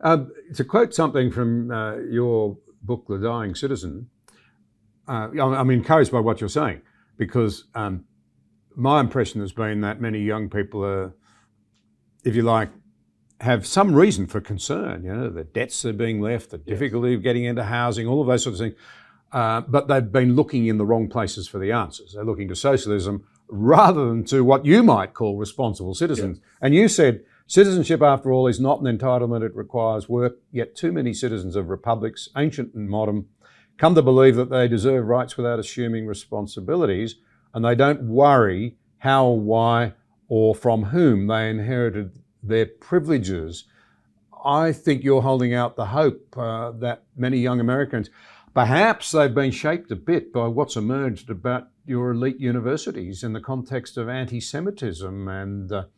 To quote something from your book, The Dying Citizen, I'm encouraged by what you're saying, because my impression has been that many young people are, if you like, have some reason for concern. You know, the debts are being left, the difficulty of getting into housing, all of those sorts of things. But they've been looking in the wrong places for the answers. They're looking to socialism rather than to what you might call responsible citizens. Yeah. And you said, citizenship, after all, is not an entitlement. It requires work. Yet too many citizens of republics, ancient and modern, come to believe that they deserve rights without assuming responsibilities, and they don't worry how, why, or from whom they inherited their privileges. I think you're holding out the hope that many young Americans, perhaps they've been shaped a bit by what's emerged about your elite universities in the context of anti-Semitism and the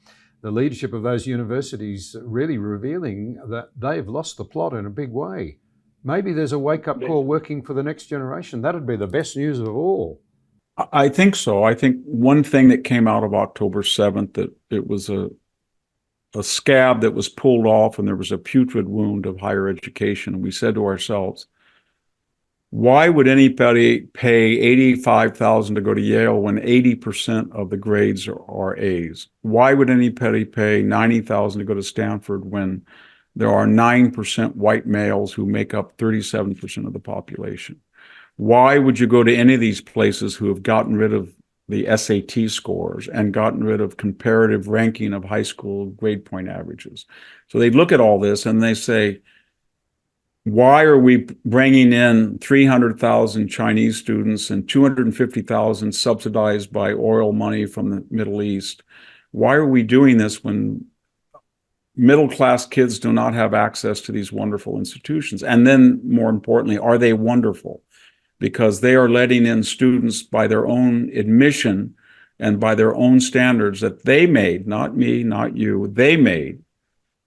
leadership of those universities really revealing that they've lost the plot in a big way. Maybe there's a wake-up call working for the next generation. That'd be the best news of all. I think so. I think one thing that came out of October 7th, that it was a scab that was pulled off and there was a putrid wound of higher education. And we said to ourselves, why would anybody pay $85,000 to go to Yale when 80% of the grades are A's? Why would anybody pay $90,000 to go to Stanford when there are 9% white males who make up 37% of the population? Why would you go to any of these places who have gotten rid of the SAT scores and gotten rid of comparative ranking of high school grade point averages? So they look at all this and they say, why are we bringing in 300,000 Chinese students and 250,000 subsidized by oil money from the Middle East? Why are we doing this when middle-class kids do not have access to these wonderful institutions? And then, more importantly, are they wonderful? Because they are letting in students by their own admission and by their own standards that they made, not me, not you, they made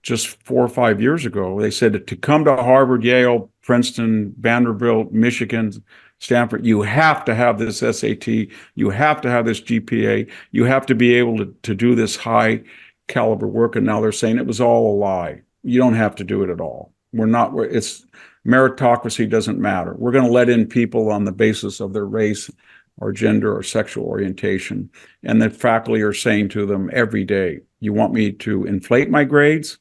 just 4 or 5 years ago. They said that to come to Harvard, Yale, Princeton, Vanderbilt, Michigan, Stanford, you have to have this SAT, you have to have this GPA, you have to be able to do this high caliber work. And now they're saying it was all a lie. You don't have to do it at all. It's meritocracy doesn't matter. We're going to let in people on the basis of their race or gender or sexual orientation. And the faculty are saying to them every day, you want me to inflate my grades?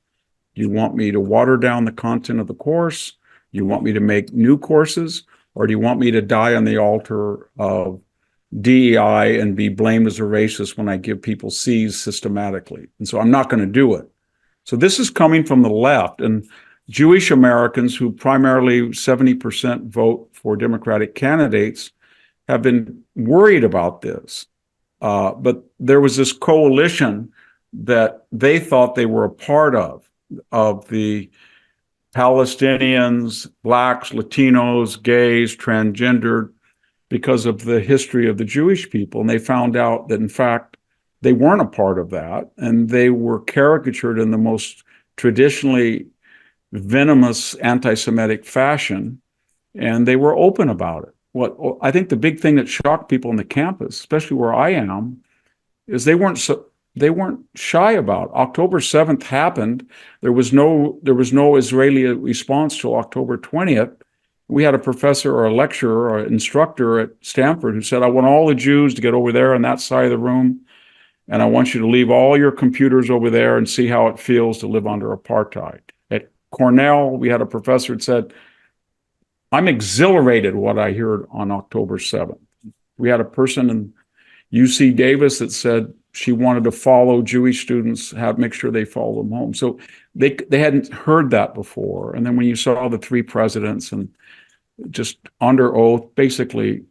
You want me to water down the content of the course? You want me to make new courses? Or do you want me to die on the altar of DEI and be blamed as a racist when I give people C's systematically? And so I'm not going to do it. So this is coming from the left. And Jewish Americans, who primarily 70% vote for Democratic candidates, have been worried about this. But there was this coalition that they thought they were a part of the Palestinians, Blacks, Latinos, gays, transgendered, because of the history of the Jewish people. And they found out that, in fact, they weren't a part of that. And they were caricatured in the most traditionally venomous anti-Semitic fashion. And they were open about it. What I think the big thing that shocked people on the campus, especially where I am, is they weren't shy about it. October 7th happened. There was no Israeli response till October 20th. We had a professor or a lecturer or an instructor at Stanford who said, I want all the Jews to get over there on that side of the room, and I want you to leave all your computers over there and see how it feels to live under apartheid. At Cornell, we had a professor that said, I'm exhilarated what I heard on October 7th. We had a person in UC Davis that said she wanted to follow Jewish students, make sure they follow them home. So they hadn't heard that before. And then when you saw the 3 presidents and just under oath basically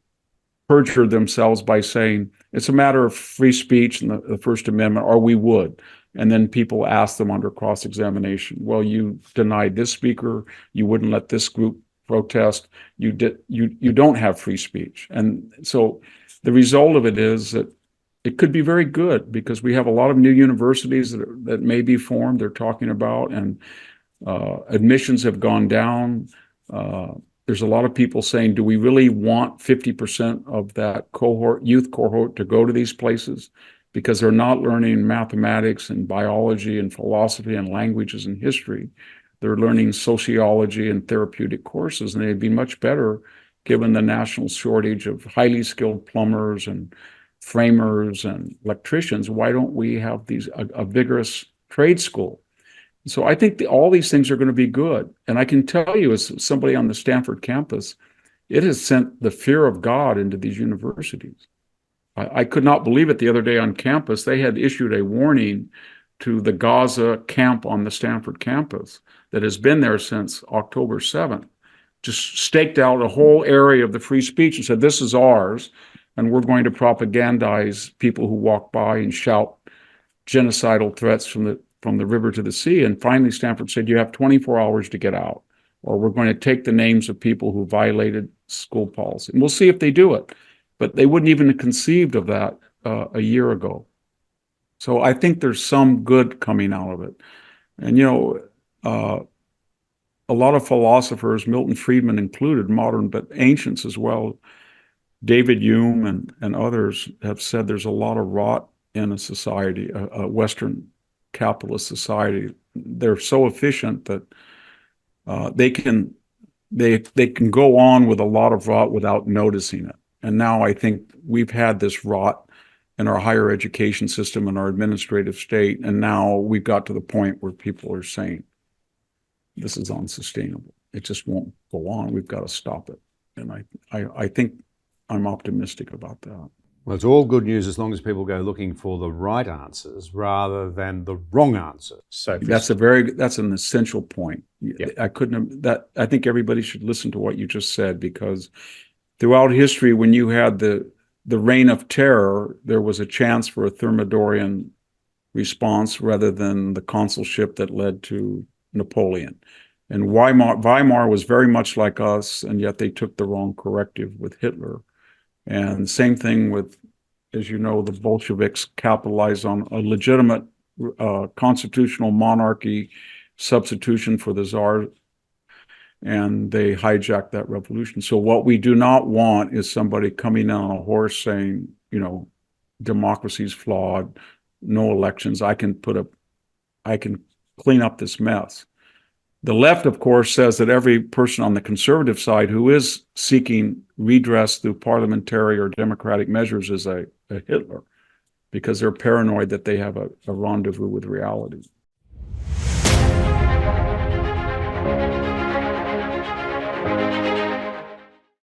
perjured themselves by saying it's a matter of free speech and the First Amendment, or we would. And then people asked them under cross-examination, well, you denied this speaker, you wouldn't let this group protest, you don't have free speech. And so the result of it is that it could be very good, because we have a lot of new universities that may be formed, they're talking about, and admissions have gone down. There's a lot of people saying, do we really want 50% of that youth cohort to go to these places? Because they're not learning mathematics and biology and philosophy and languages and history. They're learning sociology and therapeutic courses, and they'd be much better given the national shortage of highly skilled plumbers and framers and electricians. Why don't we have a vigorous trade school? So I think all these things are going to be good. And I can tell you, as somebody on the Stanford campus, it has sent the fear of God into these universities. I could not believe it the other day on campus. They had issued a warning to the Gaza camp on the Stanford campus that has been there since October 7th, just staked out a whole area of the free speech and said, this is ours, and we're going to propagandize people who walk by and shout genocidal threats from the river to the sea. And finally, Stanford said, you have 24 hours to get out, or we're going to take the names of people who violated school policy. And we'll see if they do it. But they wouldn't even have conceived of that a year ago. So I think there's some good coming out of it. And, a lot of philosophers, Milton Friedman included, modern but ancients as well, David Hume and others have said there's a lot of rot in a society, a Western capitalist society. They're so efficient that they can go on with a lot of rot without noticing it. And now I think we've had this rot in our higher education system and our administrative state, and now we've got to the point where people are saying, this is unsustainable. It just won't go on. We've got to stop it. And I think I'm optimistic about that. Well, it's all good news as long as people go looking for the right answers rather than the wrong answers. So that's an essential point. Yeah. I think everybody should listen to what you just said, because throughout history, when you had the reign of terror, there was a chance for a Thermidorian response rather than the consulship that led to Napoleon. And Weimar was very much like us, and yet they took the wrong corrective with Hitler. And same thing with, as you know, the Bolsheviks capitalized on a legitimate constitutional monarchy substitution for the Tsar, and they hijacked that revolution. So what we do not want is somebody coming in on a horse saying, democracy's flawed, no elections, I can clean up this mess. The left, of course, says that every person on the conservative side who is seeking redress through parliamentary or democratic measures is a Hitler, because they're paranoid that they have a rendezvous with reality.